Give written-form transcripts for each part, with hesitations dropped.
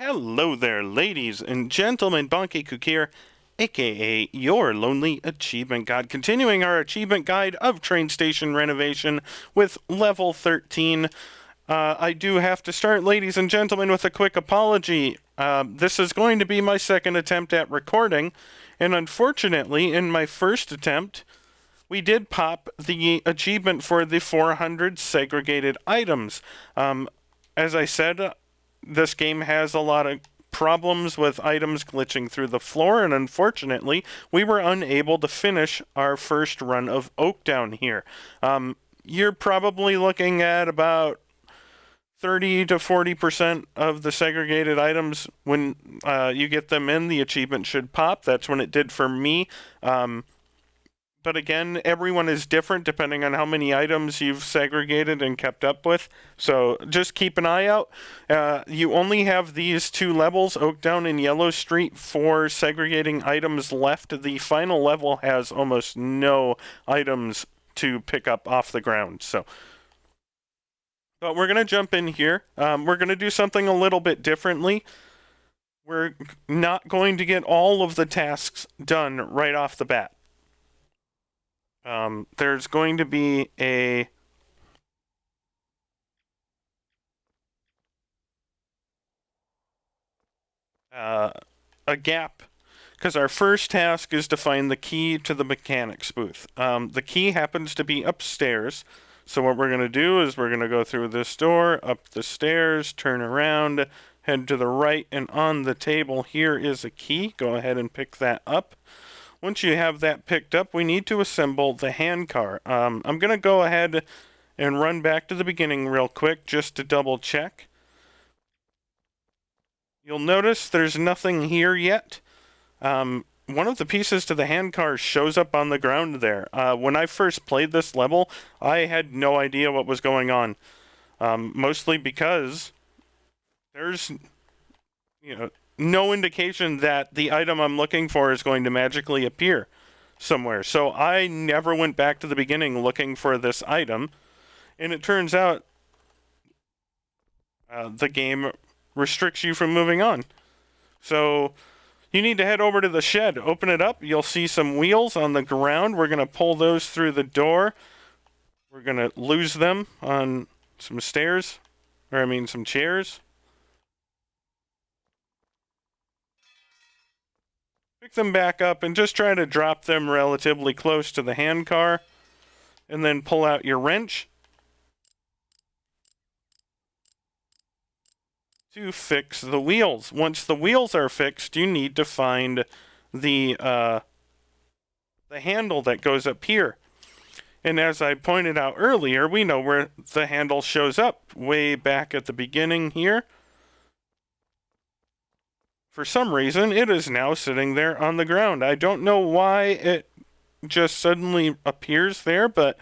Hello there, ladies and gentlemen. Bonkekook here, aka your lonely achievement guide. Continuing our achievement guide of Train Station Renovation with level 13. I do have to start, ladies and gentlemen, with a quick apology. This is going to be my second attempt at recording, and unfortunately, in my first attempt, we did pop the achievement for the 400 segregated items. As I said, this game has a lot of problems with items glitching through the floor, and unfortunately, we were unable to finish our first run of Oakdown here. You're probably looking at about 30 to 40% of the segregated items when you get them in, the achievement should pop. That's when it did for me. But again, everyone is different depending on how many items you've segregated and kept up with. So just keep an eye out. You only have these two levels, Oakdown and Yellow Street, for segregating items left. The final level has almost no items to pick up off the ground. But we're going to jump in here. We're going to do something a little bit differently. We're not going to get all of the tasks done right off the bat. There's going to be a gap, because our first task is to find the key to the mechanics booth. The key happens to be upstairs, so what we're going to do is we're going to go through this door, up the stairs, turn around, head to the right, and on the table here is a key. Go ahead and pick that up. Once you have that picked up, we need to assemble the handcar. I'm going to go ahead and run back to the beginning real quick just to double check. You'll notice there's nothing here yet. One of the pieces to the handcar shows up on the ground there. When I first played this level, I had no idea what was going on. Mostly because there's, no indication that the item I'm looking for is going to magically appear somewhere. So I never went back to the beginning looking for this item. And it turns out the game restricts you from moving on. So you need to head over to the shed, open it up. You'll see some wheels on the ground. We're going to pull those through the door. We're going to lose them on some stairs, some chairs. Pick them back up and just try to drop them relatively close to the handcar, and then pull out your wrench to fix the wheels. Once the wheels are fixed, you need to find the handle that goes up here. And as I pointed out earlier, we know where the handle shows up, way back at the beginning here. For some reason, it is now sitting there on the ground. I don't know why it just suddenly appears there, but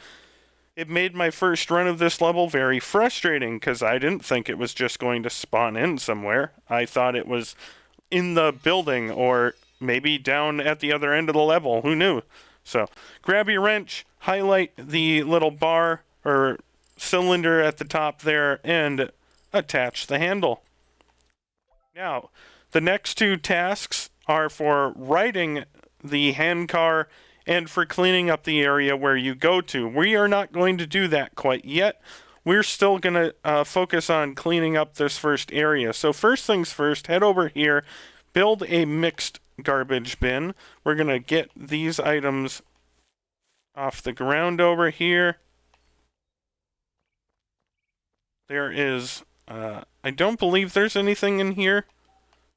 it made my first run of this level very frustrating, because I didn't think it was just going to spawn in somewhere. I thought it was in the building, or maybe down at the other end of the level. Who knew? So, grab your wrench, highlight the little bar or cylinder at the top there, and attach the handle. Now, the next two tasks are for riding the handcar and for cleaning up the area where you go to. We are not going to do that quite yet. We're still going to focus on cleaning up this first area. So first things first, head over here, build a mixed garbage bin. We're going to get these items off the ground over here. There is, I don't believe there's anything in here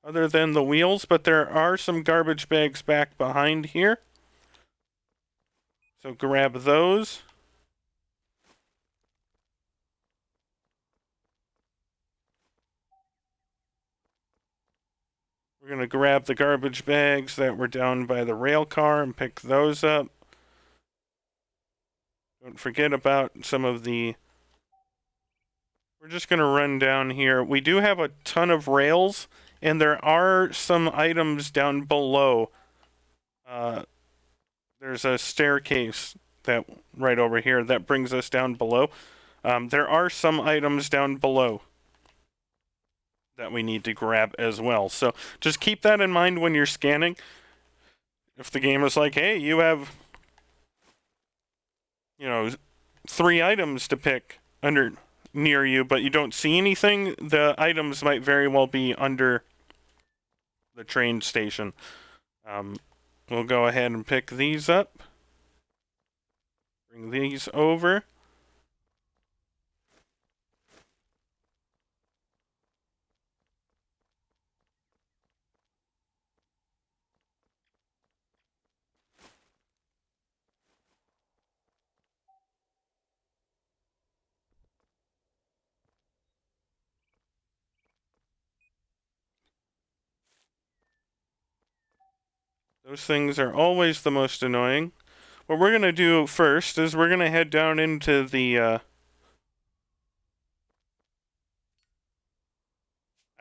other than the wheels, but there are some garbage bags back behind here. So grab those. We're going to grab the garbage bags that were down by the rail car and pick those up. Don't forget about some of the... We're just going to run down here. We do have a ton of rails, and there are some items down below. There's a staircase that right over here that brings us down below. There are some items down below that we need to grab as well. So just keep that in mind when you're scanning. If the game is like, hey, you have, 3 items to pick under near you, but you don't see anything, the items might very well be under the train station. We'll go ahead and pick these up. Bring these over. Those things are always the most annoying. What we're going to do first is we're going to head down into the, I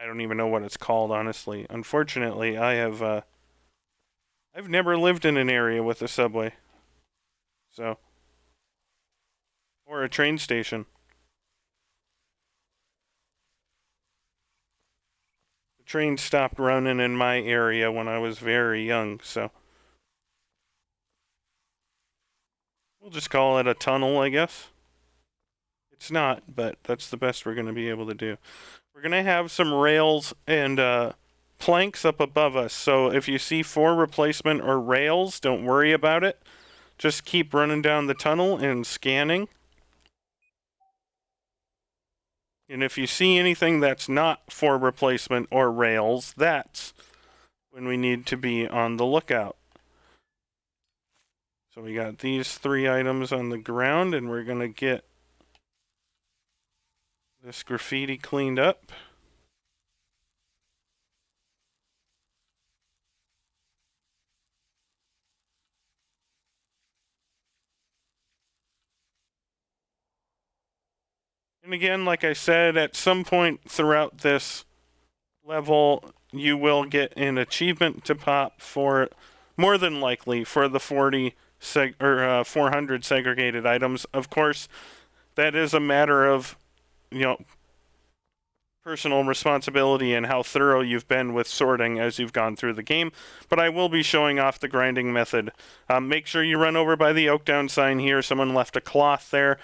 don't even know what it's called, honestly. Unfortunately, I've never lived in an area with a subway. So, or a train station. The train stopped running in my area when I was very young, so we'll just call it a tunnel, I guess. It's not, but that's the best we're going to be able to do. We're going to have some rails and planks up above us, so if you see 4 replacement or rails, don't worry about it. Just keep running down the tunnel and scanning. And if you see anything that's not 4 replacement or rails, that's when we need to be on the lookout. So we got these 3 items on the ground, and we're going to get this graffiti cleaned up. And again, like I said, at some point throughout this level, you will get an achievement to pop for, more than likely, for the 400 segregated items. Of course, that is a matter of, personal responsibility and how thorough you've been with sorting as you've gone through the game, but I will be showing off the grinding method. Make sure you run over by the Oakdown sign here. Someone left a cloth there.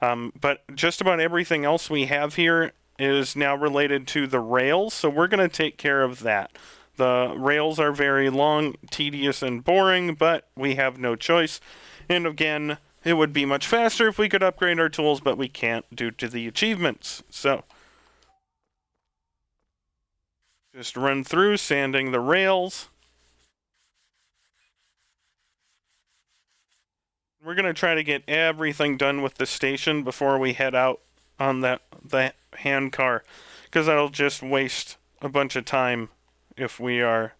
But just about everything else we have here is now related to the rails, so we're going to take care of that. The rails are very long, tedious, and boring, but we have no choice. And again, it would be much faster if we could upgrade our tools, but we can't due to the achievements. So just run through, sanding the rails. We're going to try to get everything done with the station before we head out on the handcar, because that'll just waste a bunch of time if we are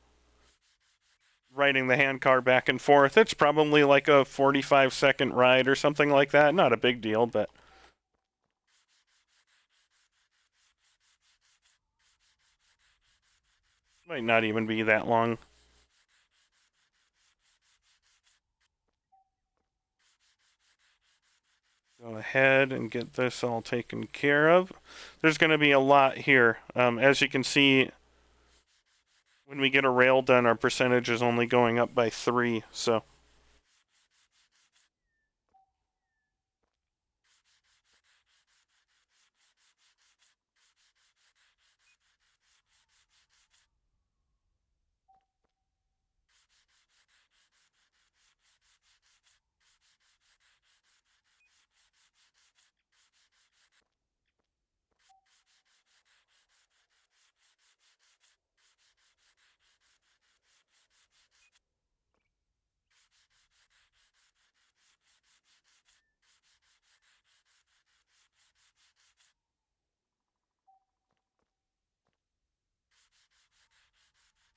riding the handcar back and forth. It's probably like a 45-second ride or something like that. Not a big deal, but might not even be that long. Go ahead and get this all taken care of. There's going to be a lot here. As you can see, when we get a rail done, our percentage is only going up by 3, so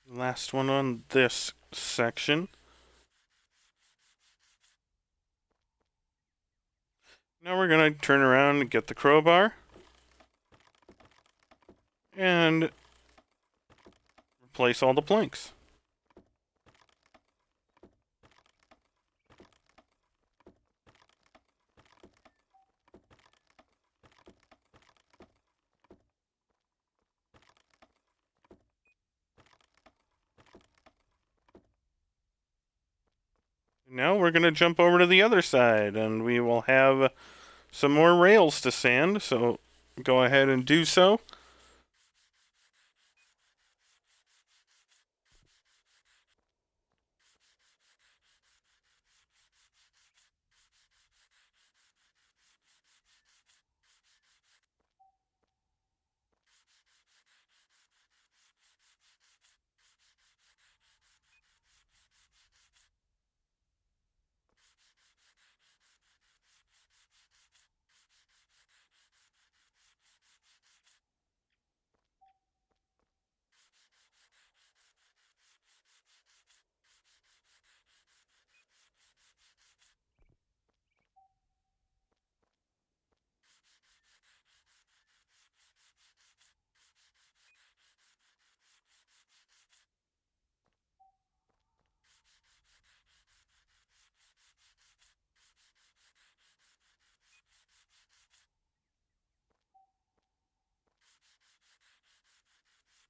last one on this section. Now we're going to turn around and get the crowbar and replace all the planks. Now we're going to jump over to the other side, and we will have some more rails to sand, so go ahead and do so.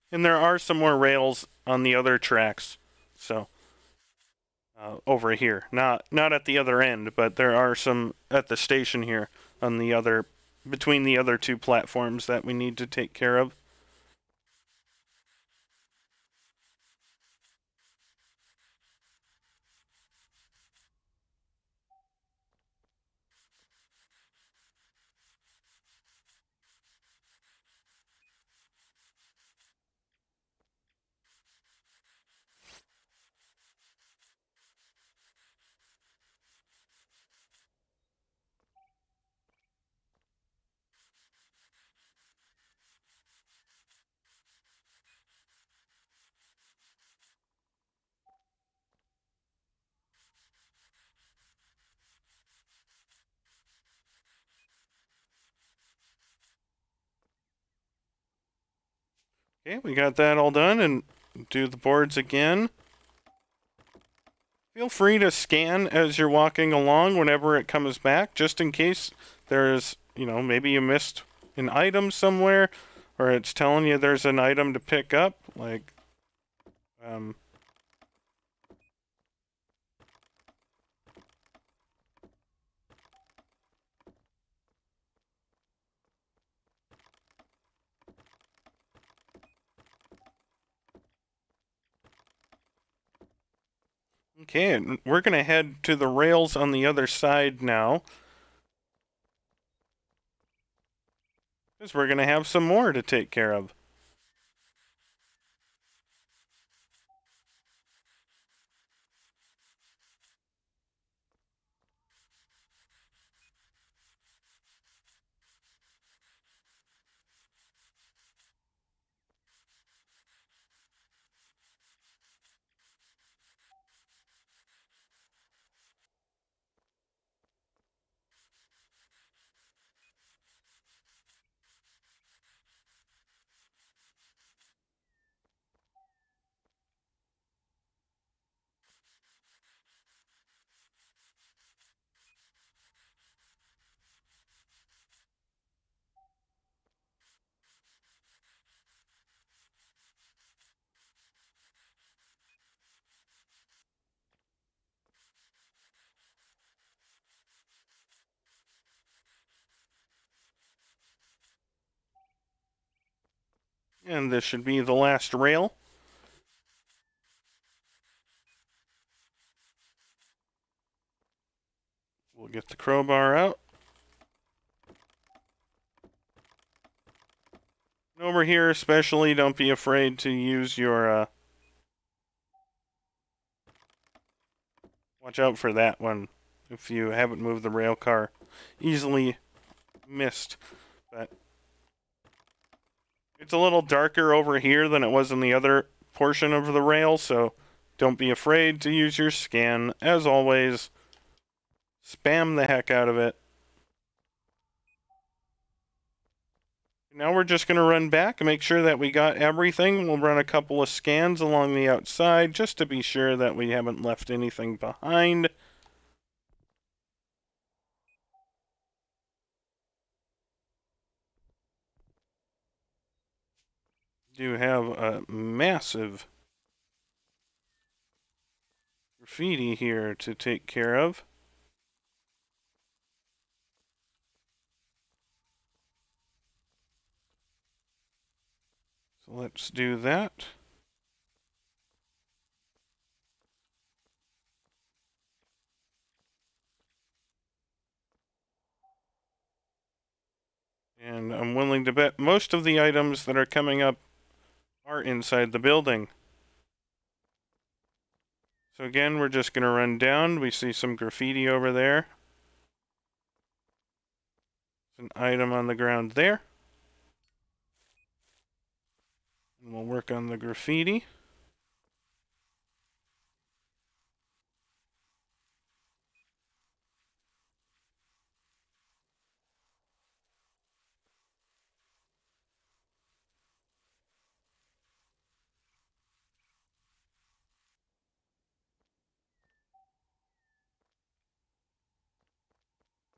And there are some more rails on the other tracks, so over here, not at the other end, but there are some at the station here on the other between the other two platforms that we need to take care of. Okay, we got that all done, and do the boards again. Feel free to scan as you're walking along whenever it comes back, just in case there's, maybe you missed an item somewhere, or it's telling you there's an item to pick up. Like, um, okay, and we're gonna head to the rails on the other side now, because we're gonna have some more to take care of. And this should be the last rail. We'll get the crowbar out. And over here, especially, don't be afraid to use your. Watch out for that one. If you haven't moved the rail car, easily missed. But it's a little darker over here than it was in the other portion of the rail, so don't be afraid to use your scan. As always, spam the heck out of it. Now we're just going to run back and make sure that we got everything. We'll run a couple of scans along the outside just to be sure that we haven't left anything behind. Do have a massive graffiti here to take care of. So let's do that. And I'm willing to bet most of the items that are coming up are inside the building. So again, we're just going to run down. We see some graffiti over there. There's an item on the ground there. And we'll work on the graffiti.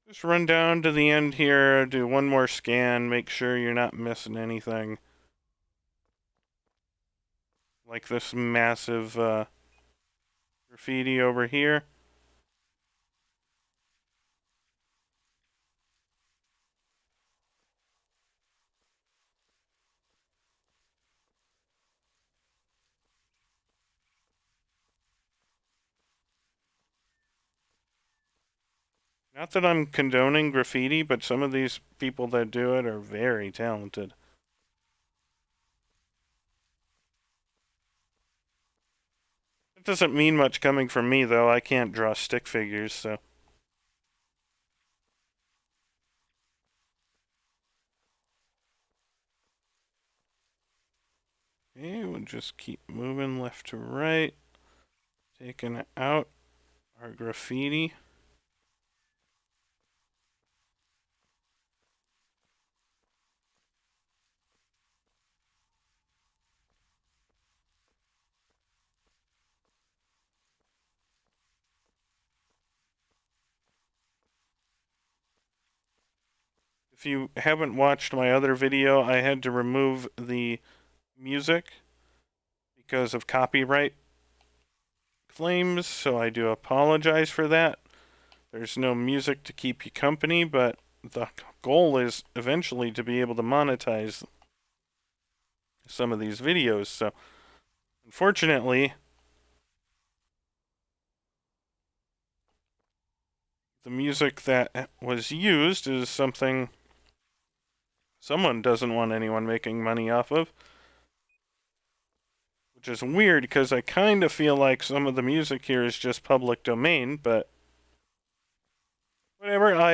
Just run down to the end here, do one more scan, make sure you're not missing anything. Like this massive graffiti over here. Not that I'm condoning graffiti, but some of these people that do it are very talented. It doesn't mean much coming from me, though. I can't draw stick figures, so. Okay, we'll just keep moving left to right. Taking out our graffiti. If you haven't watched my other video, I had to remove the music because of copyright claims, so I do apologize for that. There's no music to keep you company, but the goal is eventually to be able to monetize some of these videos. So, unfortunately, the music that was used is something someone doesn't want anyone making money off of. Which is weird because I kind of feel like some of the music here is just public domain, but whatever. I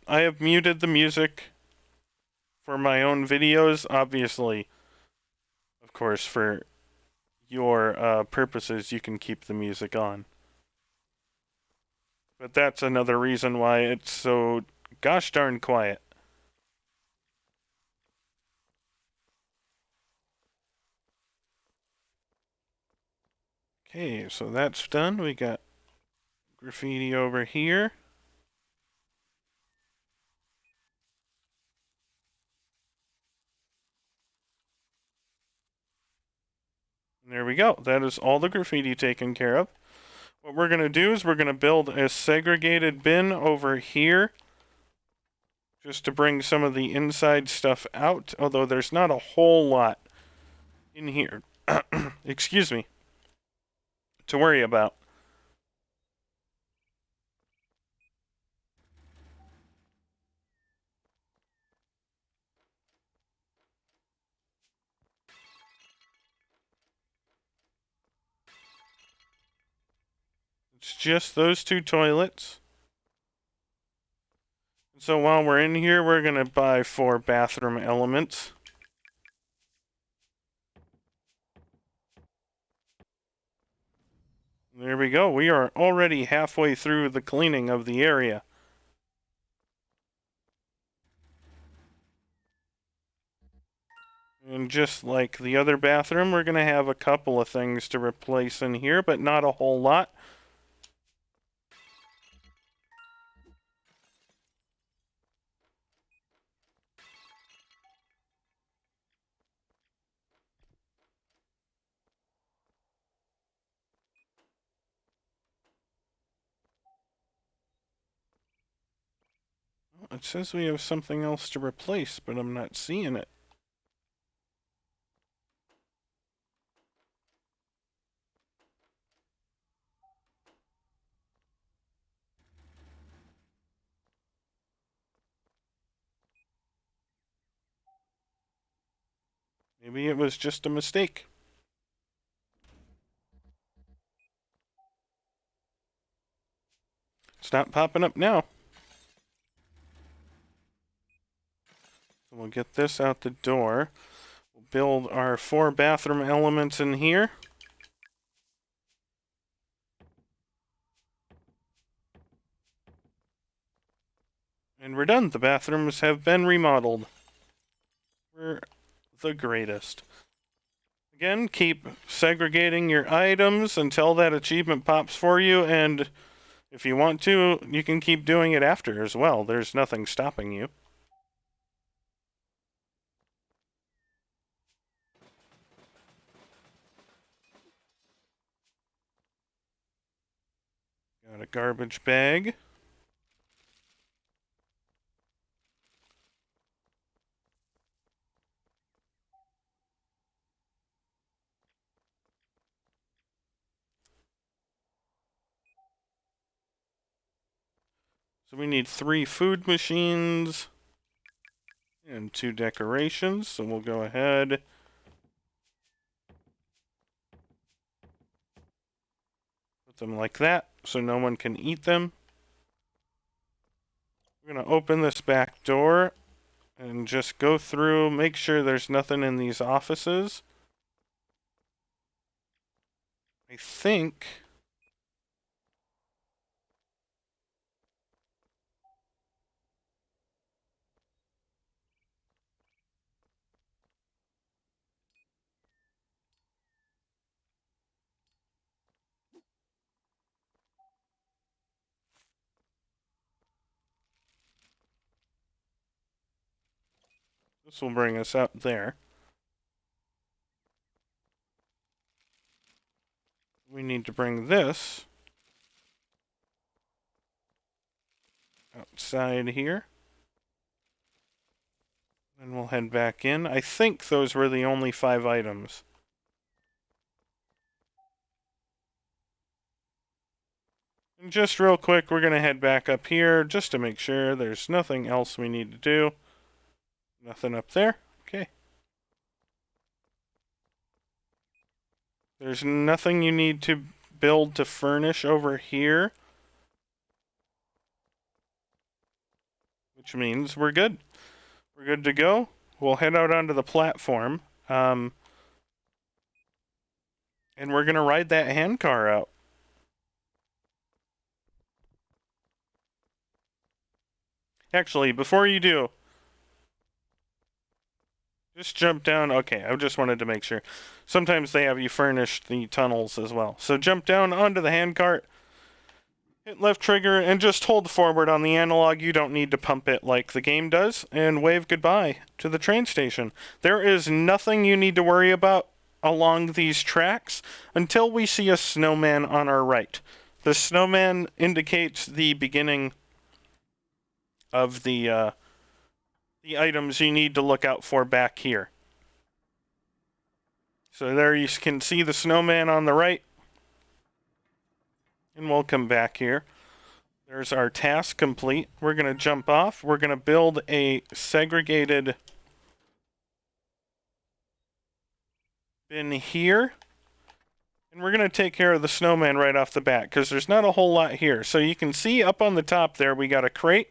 have muted the music for my own videos, obviously. Of course, for your purposes, you can keep the music on. But that's another reason why it's so gosh darn quiet. Okay, so that's done. We got graffiti over here. And there we go. That is all the graffiti taken care of. What we're going to do is we're going to build a segregated bin over here just to bring some of the inside stuff out, although there's not a whole lot in here. Excuse me. To worry about. It's just those two toilets. So while we're in here, we're going to buy 4 bathroom elements. There we go. We are already halfway through the cleaning of the area. And just like the other bathroom, we're going to have a couple of things to replace in here, but not a whole lot. it says we have something else to replace, but I'm not seeing it. Maybe it was just a mistake. It's not popping up now. So we'll get this out the door. We'll build our 4 bathroom elements in here. And we're done. The bathrooms have been remodeled. We're the greatest. Again, keep segregating your items until that achievement pops for you, and if you want to, you can keep doing it after as well. There's nothing stopping you. Got a garbage bag. So we need 3 food machines and 2 decorations. So we'll go ahead. Put them like that so no one can eat them. We're going to open this back door and just go through, make sure there's nothing in these offices. I think this will bring us out there. We need to bring this outside here. Then we'll head back in. I think those were the only 5 items. And just real quick, we're going to head back up here just to make sure there's nothing else we need to do. Nothing up there. Okay. There's nothing you need to build to furnish over here. Which means we're good. We're good to go. We'll head out onto the platform. And we're going to ride that handcar out. Actually, before you do, just jump down. Okay, I just wanted to make sure. Sometimes they have you furnish the tunnels as well. So jump down onto the handcart, hit left trigger, and just hold forward on the analog. You don't need to pump it like the game does, and wave goodbye to the train station. There is nothing you need to worry about along these tracks until we see a snowman on our right. The snowman indicates the beginning of the items you need to look out for back here. So there you can see the snowman on the right. And we'll come back here. There's our task complete. We're going to jump off. We're going to build a segregated bin here. And we're going to take care of the snowman right off the bat because there's not a whole lot here. So you can see up on the top there we got a crate.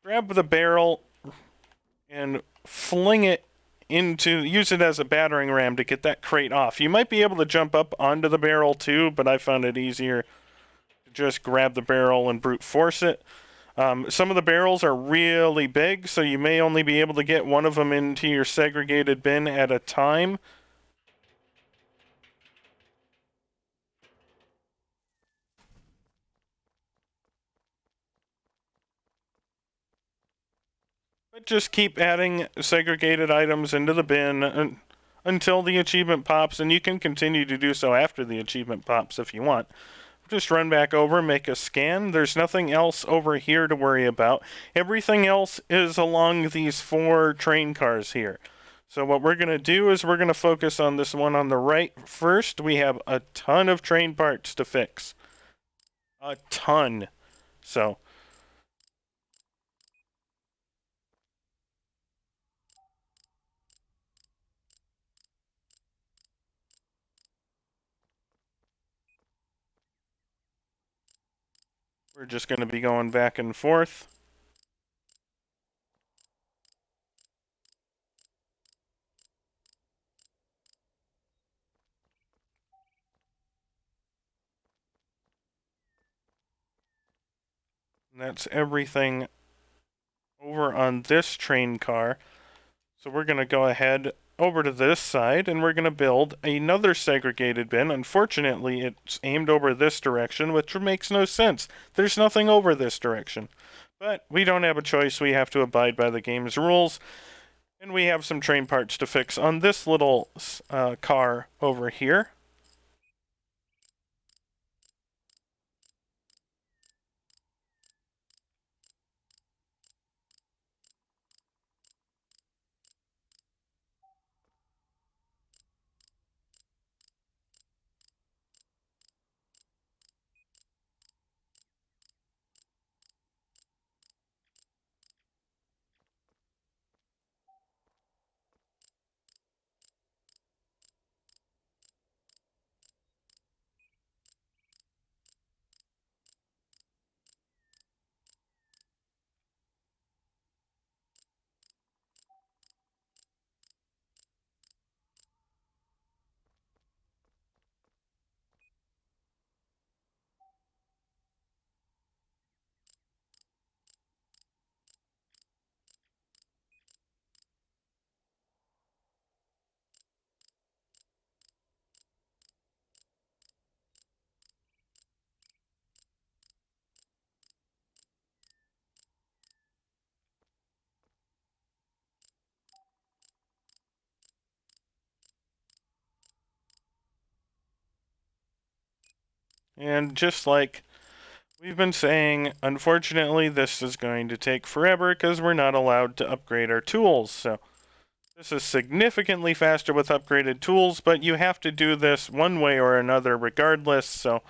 Grab the barrel and fling it use it as a battering ram to get that crate off. You might be able to jump up onto the barrel too, but I found it easier to just grab the barrel and brute force it. Some of the barrels are really big, so you may only be able to get one of them into your segregated bin at a time. But just keep adding segregated items into the bin until the achievement pops, and you can continue to do so after the achievement pops if you want. just run back over, make a scan. There's nothing else over here to worry about. Everything else is along these 4 train cars here. So what we're going to do is we're going to focus on this one on the right first. We have a ton of train parts to fix. A ton. So we're just going to be going back and forth. And that's everything over on this train car. So we're going to go ahead over to this side and we're going to build another segregated bin. Unfortunately, it's aimed over this direction, which makes no sense. There's nothing over this direction. But we don't have a choice. We have to abide by the game's rules. And we have some train parts to fix on this little car over here. And just like we've been saying, unfortunately, this is going to take forever because we're not allowed to upgrade our tools. So this is significantly faster with upgraded tools, but you have to do this one way or another regardless. So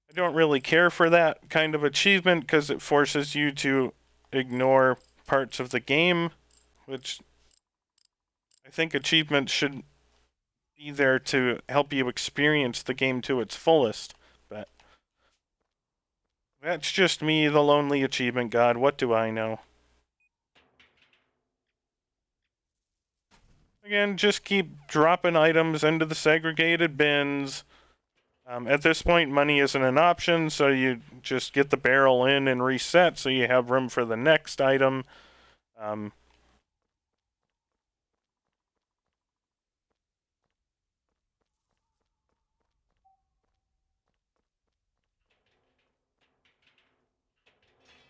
I don't really care for that kind of achievement because it forces you to ignore parts of the game, which I think achievements should be there to help you experience the game to its fullest. But that's just me, the lonely achievement god. What do I know? Again, just keep dropping items into the segregated bins. At this point, money isn't an option, so you just get the barrel in and reset so you have room for the next item.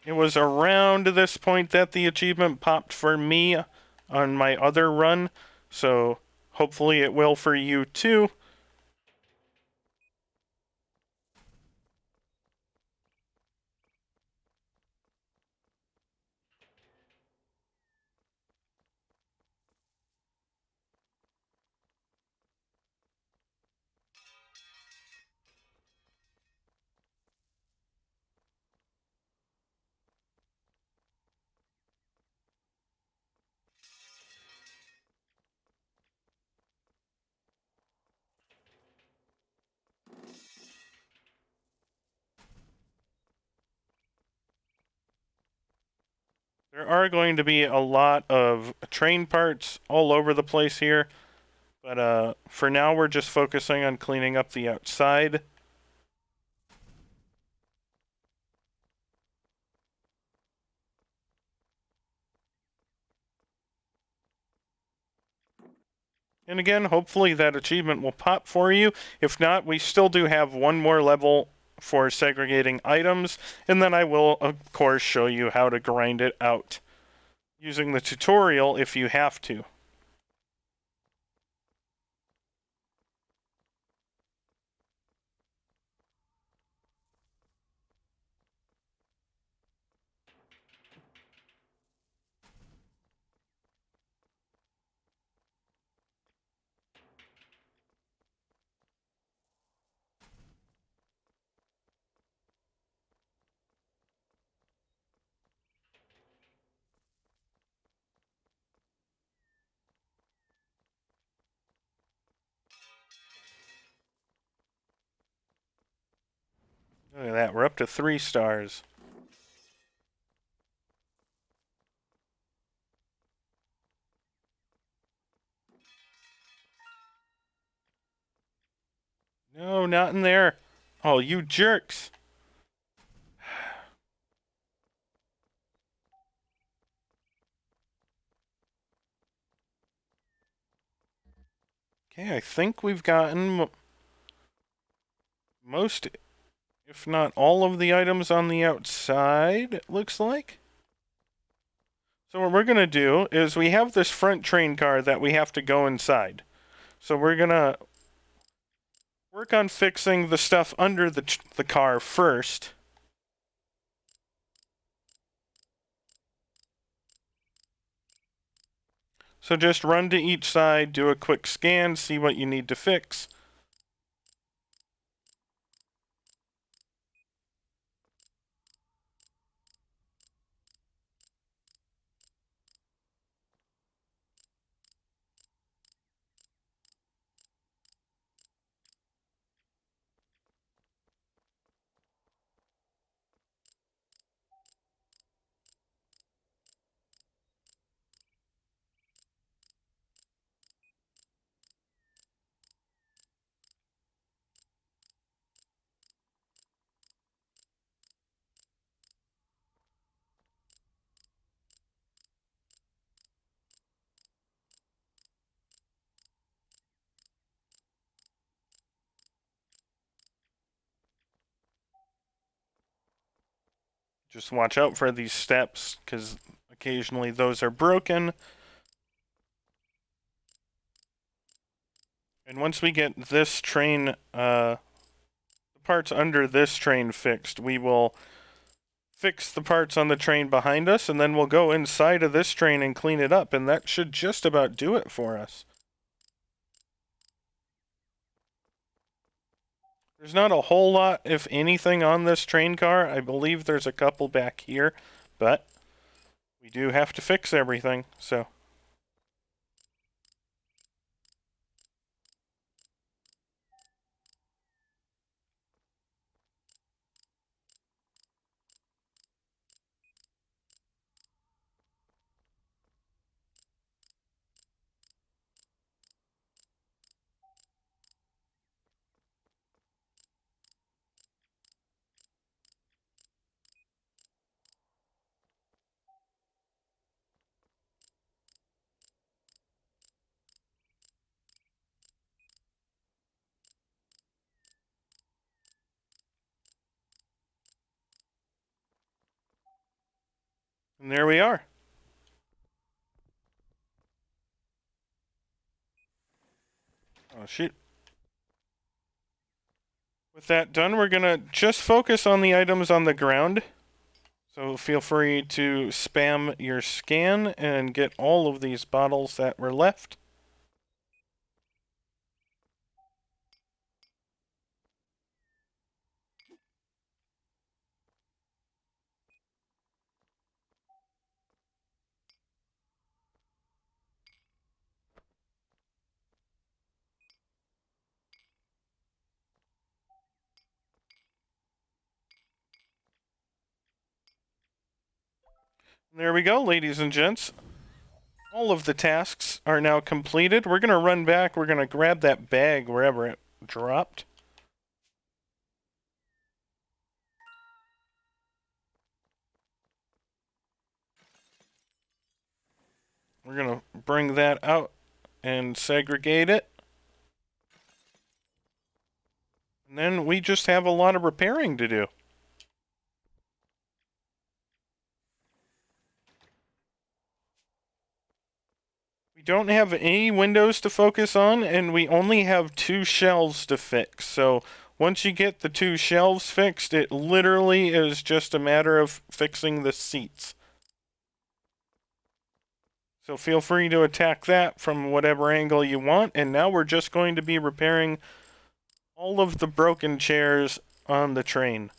It was around this point that the achievement popped for me on my other run, so hopefully it will for you too. There are going to be a lot of train parts all over the place here, but for now we're just focusing on cleaning up the outside. And again, hopefully that achievement will pop for you. If not, we still do have one more level for segregating items, and then I will, of course, show you how to grind it out using the tutorial if you have to. Look at that, we're up to 3 stars. No, not in there. Oh, you jerks. Okay, I think we've gotten most, if not all of the items on the outside, it looks like. So what we're going to do is we have this front train car that we have to go inside. So we're going to work on fixing the stuff under the car first. So just run to each side, do a quick scan, see what you need to fix. Just watch out for these steps, because occasionally those are broken. And once we get this train, the parts under this train fixed, we will fix the parts on the train behind us, and then we'll go inside of this train and clean it up, and that should just about do it for us. There's not a whole lot, if anything, on this train car. I believe there's a couple back here, but we do have to fix everything, so. And there we are. Oh, shoot. With that done, we're going to just focus on the items on the ground. So feel free to spam your scan and get all of these bottles that were left. There we go, ladies and gents. All of the tasks are now completed. We're going to run back. We're going to grab that bag wherever it dropped. We're going to bring that out and segregate it. And then we just have a lot of repairing to do. We don't have any windows to focus on, and we only have 2 shelves to fix. So once you get the 2 shelves fixed, it literally is just a matter of fixing the seats. So feel free to attack that from whatever angle you want. And now we're just going to be repairing all of the broken chairs on the train.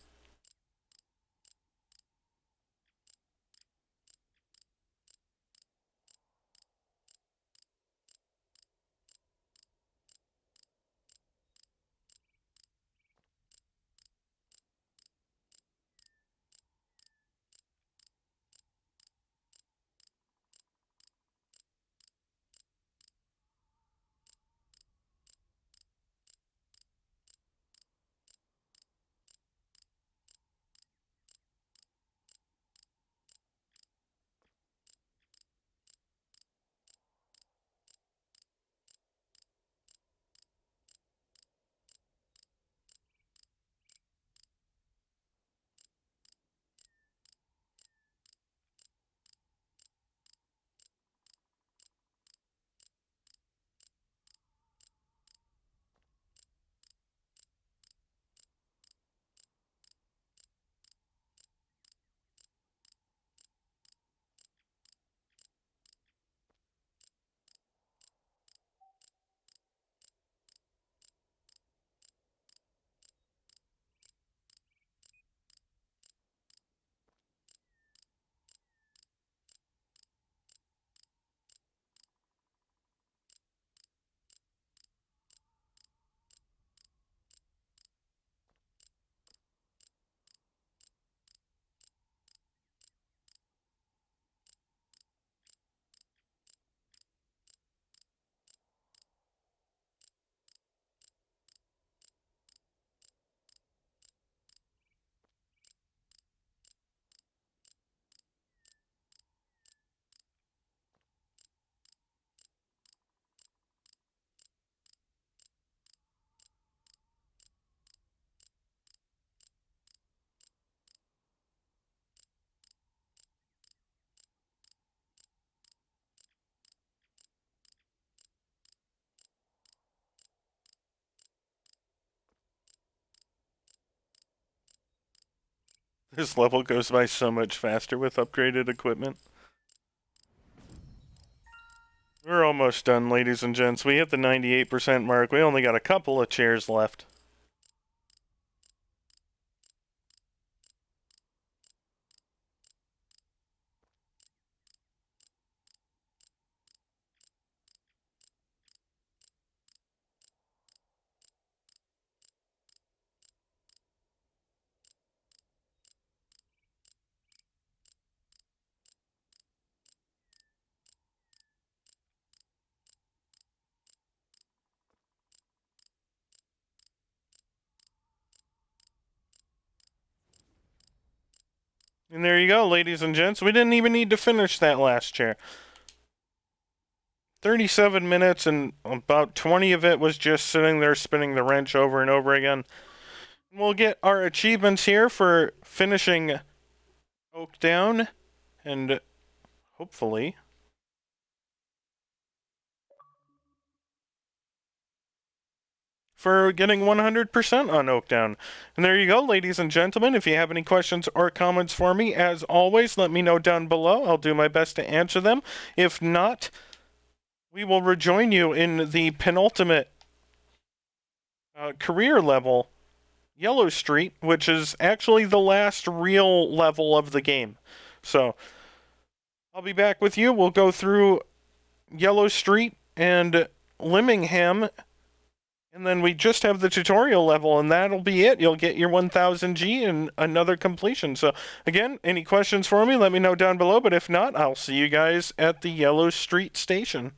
This level goes by so much faster with upgraded equipment. We're almost done, ladies and gents. We hit the 98% mark. We only got a couple of chairs left. And there you go, ladies and gents. We didn't even need to finish that last chair. 37 minutes, and about 20 of it was just sitting there spinning the wrench over and over again. We'll get our achievements here for finishing Oakdown, and hopefully for getting 100% on Oakdown. And there you go, ladies and gentlemen. If you have any questions or comments for me, as always, let me know down below. I'll do my best to answer them. If not, we will rejoin you in the penultimate career level, Yellow Street, which is actually the last real level of the game. So, I'll be back with you. We'll go through Yellow Street and Limingham, and then we just have the tutorial level, and that'll be it. You'll get your 1000 G and another completion. So, again, any questions for me, let me know down below. But if not, I'll see you guys at the Yellow Street station.